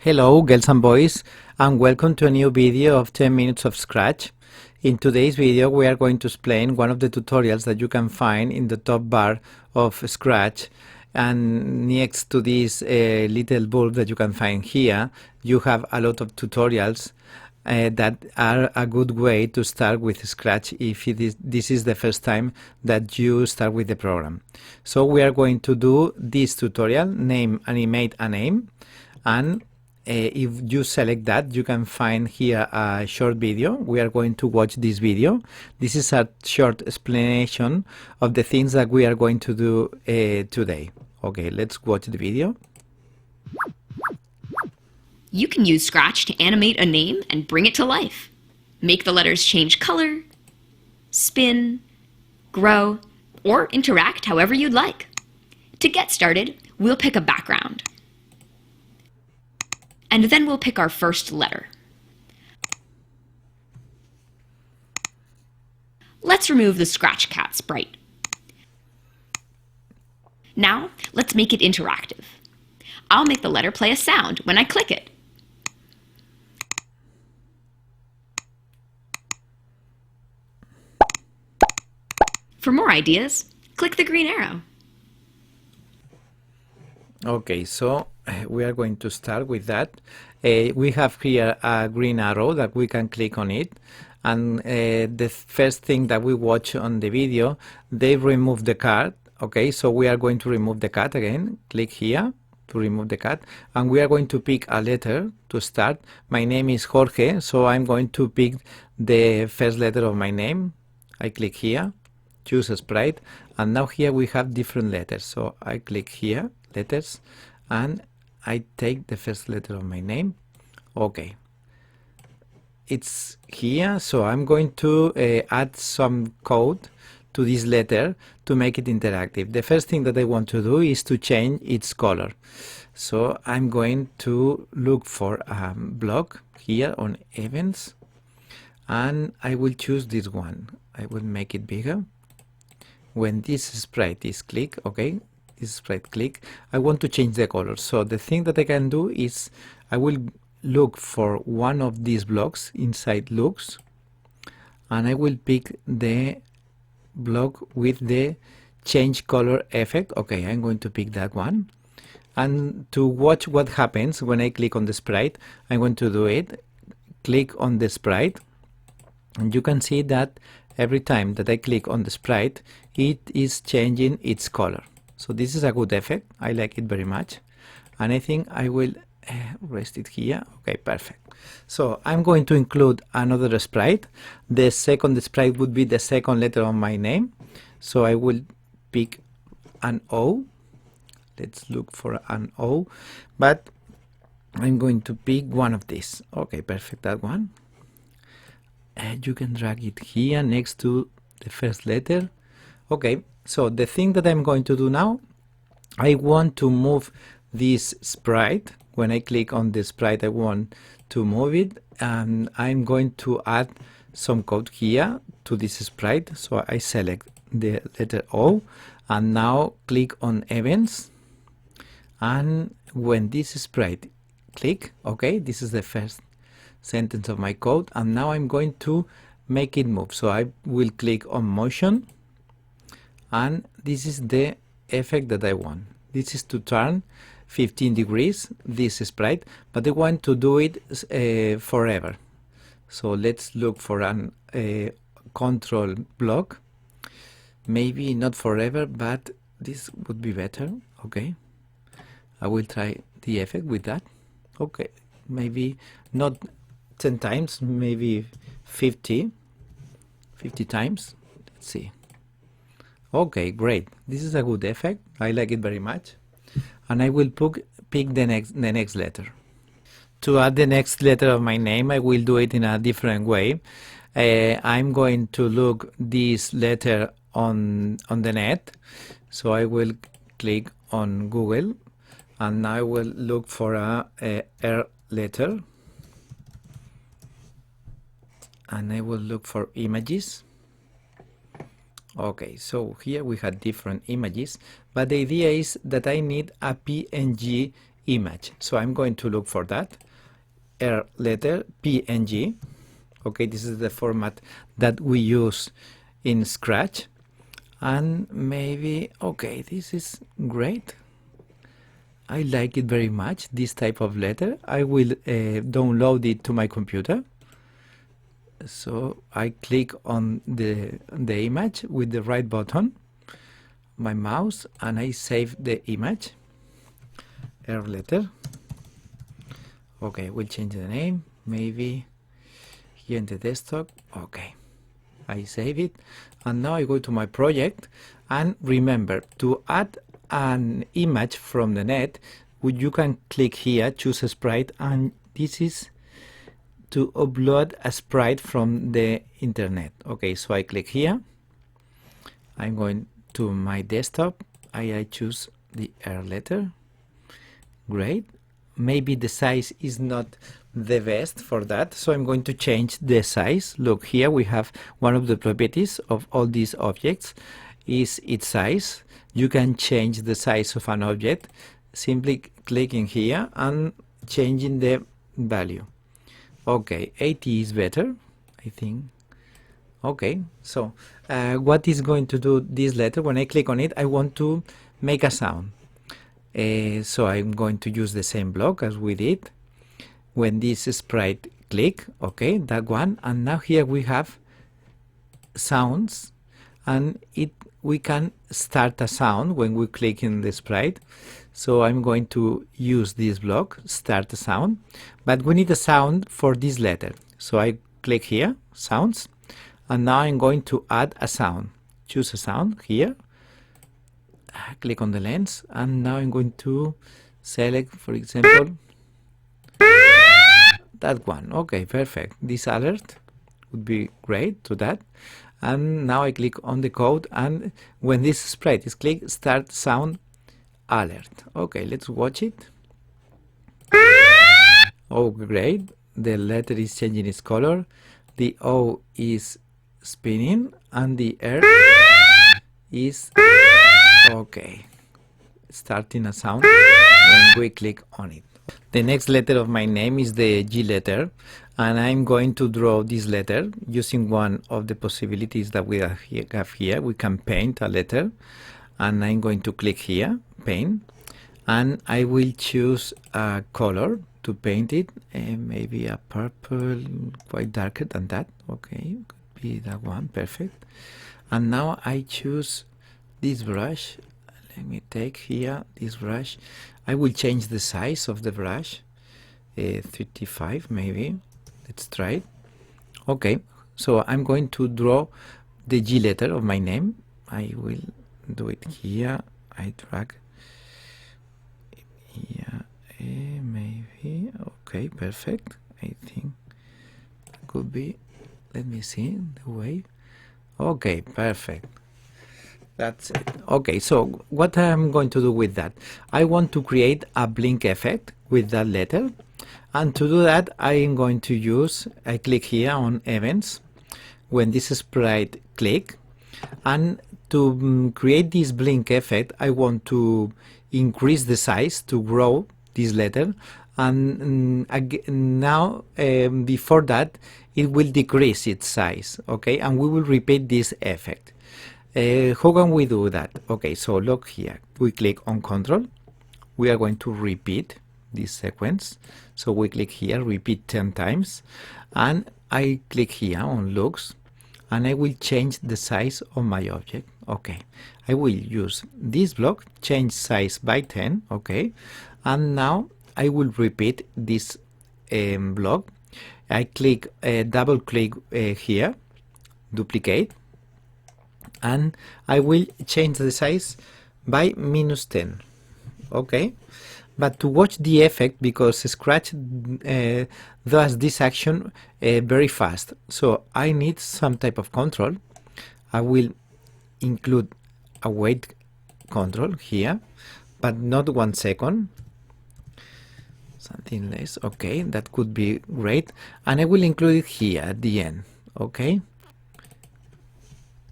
Hello girls and boys, and welcome to a new video of 10 minutes of Scratch. In today's video we are going to explain one of the tutorials that you can find in the top bar of Scratch, and next to this little bulb that you can find here you have a lot of tutorials that are a good way to start with Scratch if this is the first time that you start with the program. So we are going to do this tutorial, name, animate a name, and if you select that, you can find here a short video. We are going to watch this video. This is a short explanation of the things that we are going to do today. Okay, let's watch the video. You can use Scratch to animate a name and bring it to life. Make the letters change color, spin, grow, or interact however you'd like. To get started, we'll pick a background. And then we'll pick our first letter. Let's remove the Scratch Cat sprite. Now, let's make it interactive. I'll make the letter play a sound when I click it. For more ideas, click the green arrow. Okay, so we are going to start with that. We have here a green arrow that we can click on it, and the first thing that we watch on the video, they remove the cat. Okay, so we are going to remove the cat again. Click here to remove the cat, and we are going to pick a letter to start. My name is Jorge, so I'm going to pick the first letter of my name. I click here, choose a sprite, and now here we have different letters. So I click here, letters, and I take the first letter of my name. Okay, it's here, so I'm going to add some code to this letter to make it interactive. The first thing that I want to do is to change its color. So I'm going to look for a block here on events, and I will choose this one. I will make it bigger. When this sprite is click, okay, this sprite click, I want to change the color. So the thing that I can do is I will look for one of these blocks inside looks, and I will pick the block with the change color effect. Okay, I'm going to pick that one, and to watch what happens when I click on the sprite, I'm going to do it. Click on the sprite, and you can see that every time that I click on the sprite, it is changing its color. So this is a good effect. I like it very much, and I think I will rest it here. Okay, perfect. So I'm going to include another sprite. The second sprite would be the second letter of my name. So I will pick an O. Let's look for an O, but I'm going to pick one of these. Okay, perfect, that one. And you can drag it here next to the first letter. Okay, so the thing that I'm going to do now, I want to move this sprite. When I click on the sprite, I want to move it, and I'm going to add some code here to this sprite. So I select the letter O, and now click on events, and when this sprite click, okay, this is the first sentence of my code, and now I'm going to make it move. So I will click on motion, and this is the effect that I want. This is to turn 15 degrees this sprite, but I want to do it forever. So let's look for an control block. Maybe not forever, but this would be better. Okay, I will try the effect with that. Okay, maybe not 10 times, maybe 50 times. Let's see. Okay, great. This is a good effect. I like it very much. And I will pick the next letter. To add the next letter of my name, I will do it in a different way. I'm going to look this letter on the net. So I will click on Google, and I will look for a R letter, and I will look for images. Okay, so here we have different images, but the idea is that I need a PNG image. So I'm going to look for that. R letter PNG. Okay, this is the format that we use in Scratch. And maybe, okay, this is great. I like it very much, this type of letter. I will download it to my computer. So I click on the image with the right button, my mouse, and I save the image. R letter. Okay, we'll change the name, maybe here in the desktop. Okay, I save it, and now I go to my project. And remember, to add an image from the net, you can click here, choose a sprite, and this is to upload a sprite from the internet. Okay, so I click here, I'm going to my desktop, I choose the R letter. Great. Maybe the size is not the best for that, so I'm going to change the size. Look, here we have one of the properties of all these objects is its size. You can change the size of an object simply clicking here and changing the value. Okay, 80 is better, I think. Okay, so what is going to do this letter? When I click on it, I want to make a sound. So I'm going to use the same block as we did when this sprite click. Okay, that one. And now here we have sounds, and we can start a sound when we click in the sprite. So I'm going to use this block, start a sound, but we need a sound for this letter. So I click here, sounds, and now I'm going to add a sound. Choose a sound here, click on the lens, and now I'm going to select, for example, that one. Okay, perfect. This alert would be great to that. And now I click on the code, and when this sprite is clicked, start sound alert. Okay, let's watch it. Oh, great. The letter is changing its color. The O is spinning, and the R is okay, starting a sound when we click on it. The next letter of my name is the G letter, and I'm going to draw this letter using one of the possibilities that we have here. We can paint a letter, and I'm going to click here, paint, and I will choose a color to paint it, maybe a purple, quite darker than that. Okay, could be that one, perfect. And now I choose this brush. Let me take here this brush. I will change the size of the brush, 35 maybe. Let's try it. Okay, so I'm going to draw the G letter of my name. I will do it here. I drag it here, maybe. Okay, perfect. I think it could be. Let me see the wave. Okay, perfect. That's it. Okay, so what I'm going to do with that, I want to create a blink effect with that letter, and to do that I am going to use, I click here on events when this sprite click, and to create this blink effect I want to increase the size to grow this letter, and now before that it will decrease its size. Okay, and we will repeat this effect. How can we do that? Okay, so look here, we click on control, we are going to repeat this sequence. So we click here, repeat 10 times, and I click here on looks, and I will change the size of my object. Okay, I will use this block, change size by 10. Okay, and now I will repeat this block. I click, double click here, duplicate, and I will change the size by -10. Okay, but to watch the effect, because Scratch does this action very fast, so I need some type of control. I will include a wait control here, but not 1 second, something less. Okay, that could be great, and I will include it here at the end. Okay,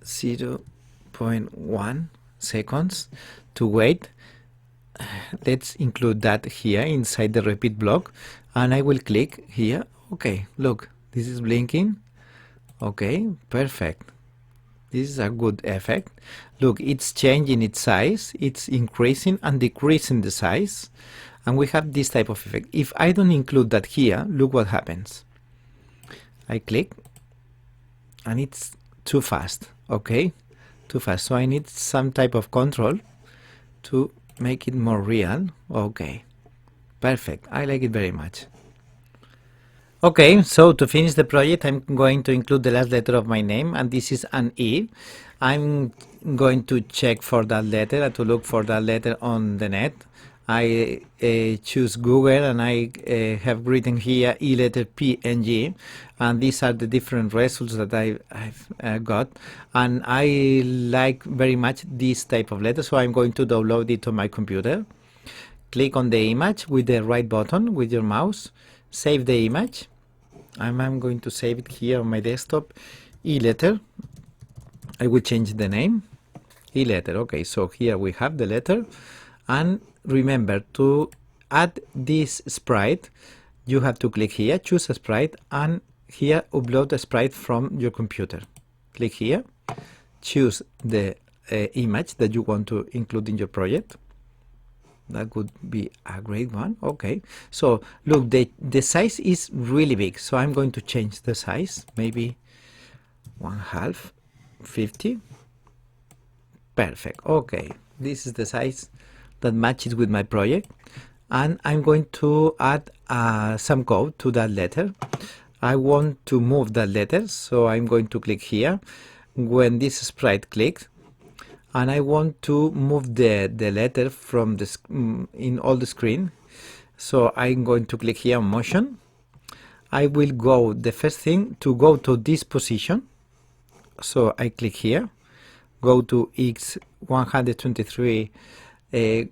0.1 seconds to wait let's include that here inside the repeat block, and I will click here. Okay, look, this is blinking. Okay, perfect. This is a good effect. Look, it's changing its size, it's increasing and decreasing the size, and we have this type of effect. If I don't include that here, look what happens. I click and it's too fast. Okay, too fast, so I need some type of control to make it more real. Okay, perfect, I like it very much. Okay, so to finish the project, I'm going to include the last letter of my name, and this is an E. I'm going to check for that letter, to look for that letter on the net. I choose Google, and I have written here E letter P and G, and these are the different results that I've got, and I like very much this type of letter, so I'm going to download it to my computer. Click on the image with the right button with your mouse, save the image. I'm going to save it here on my desktop, E letter. I will change the name, E letter. Okay, so here we have the letter, and remember to add this sprite, you have to click here, choose a sprite, and here upload a sprite from your computer. Click here, choose the image that you want to include in your project. That would be a great one. Okay, so look, the size is really big, so I'm going to change the size, maybe 1/2, 50. Perfect. Okay, this is the size that matches with my project, and I'm going to add some code to that letter. I want to move that letter, so I'm going to click here when this sprite clicks, and I want to move the letter from the in all the screen. So I'm going to click here on motion. I will go, the first thing, to go to this position. So I click here, go to X123,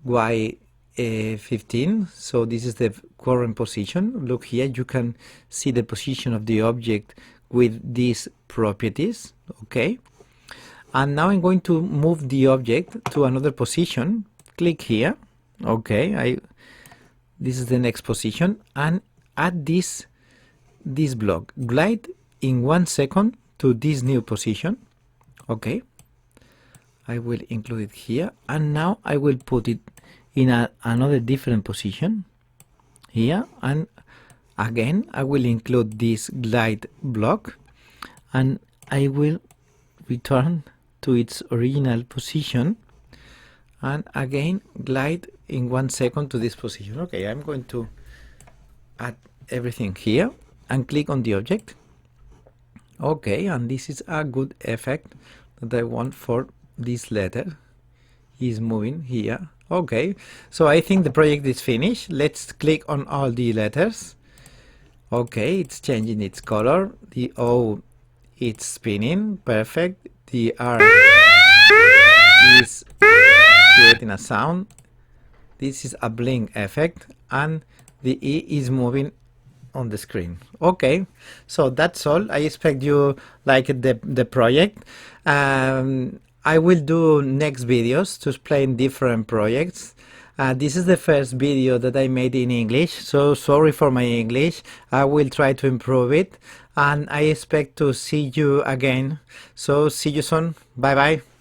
Y 15. So this is the current position. Look here, you can see the position of the object with these properties. Okay, and now I'm going to move the object to another position. Click here. Okay, this is the next position, and add this block, glide in 1 second to this new position. Okay, I will include it here, and now I will put it in another different position here, and again I will include this glide block, and I will return to its original position, and again glide in 1 second to this position. Okay, I'm going to add everything here and click on the object. Okay, and this is a good effect that I want for this letter. Is moving here. Okay, so I think the project is finished. Let's click on all the letters. Okay, it's changing its color. The O, it's spinning. Perfect. The R is creating a sound. This is a blink effect, and the E is moving on the screen. Okay, so that's all. I expect you like the project. I will do next videos to explain different projects. This is the first video that I made in English, so sorry for my English. I will try to improve it, and I expect to see you again. So see you soon. Bye bye.